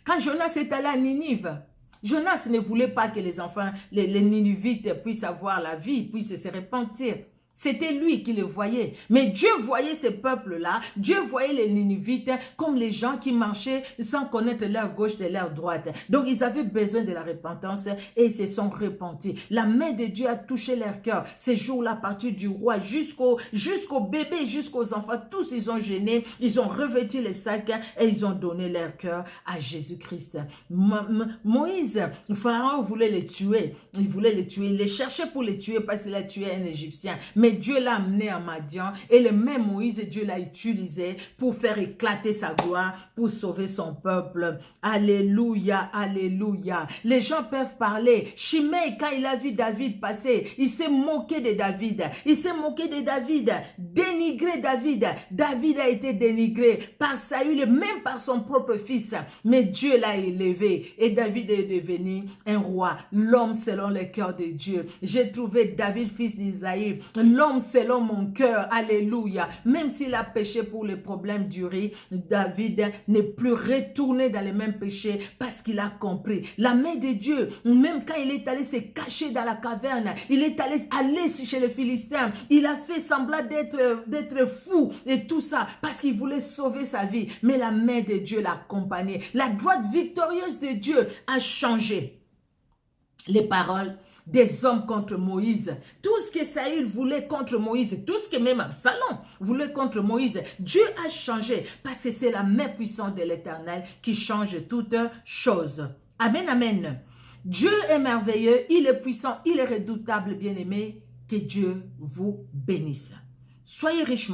Quand Jonas est allé à Ninive, Jonas ne voulait pas que les enfants, les Ninivites puissent avoir la vie, puissent se repentir. C'était lui qui le voyait. Mais Dieu voyait ces peuples-là, Dieu voyait les Ninivites comme les gens qui marchaient sans connaître leur gauche de leur droite. Donc ils avaient besoin de la repentance et ils se sont repentis. La main de Dieu a touché leur cœur. Ces jours-là, à partir du roi jusqu'au bébé, jusqu'aux enfants, tous ils ont gêné, ils ont revêtu les sacs et ils ont donné leur cœur à Jésus-Christ. Moïse, Pharaon voulait les tuer. Il voulait les tuer. Il les cherchait pour les tuer parce qu'il a tué un Égyptien. Mais Dieu l'a amené à Madian et le même Moïse, Dieu l'a utilisé pour faire éclater sa gloire, pour sauver son peuple. Alléluia, alléluia. Les gens peuvent parler. Shimei, quand il a vu David passer, il s'est moqué de David. Il s'est moqué de David, dénigré David. David a été dénigré par Saül et même par son propre fils. Mais Dieu l'a élevé et David est devenu un roi, l'homme selon le cœur de Dieu. J'ai trouvé David, fils d'Isaïe, l'homme selon mon cœur, alléluia. Même s'il a péché pour les problèmes du riz, David n'est plus retourné dans les mêmes péchés parce qu'il a compris. La main de Dieu, même quand il est allé se cacher dans la caverne, il est allé chez les Philistins, il a fait semblant d'être fou et tout ça parce qu'il voulait sauver sa vie. Mais la main de Dieu l'a accompagné. La droite victorieuse de Dieu a changé les paroles des hommes contre Moïse. Tout ce que Saül voulait contre Moïse, tout ce que même Absalom voulait contre Moïse, Dieu a changé parce que c'est la main puissante de l'Éternel qui change toutes choses. Amen, amen. Dieu est merveilleux, il est puissant, il est redoutable, bien-aimé. Que Dieu vous bénisse. Soyez riches.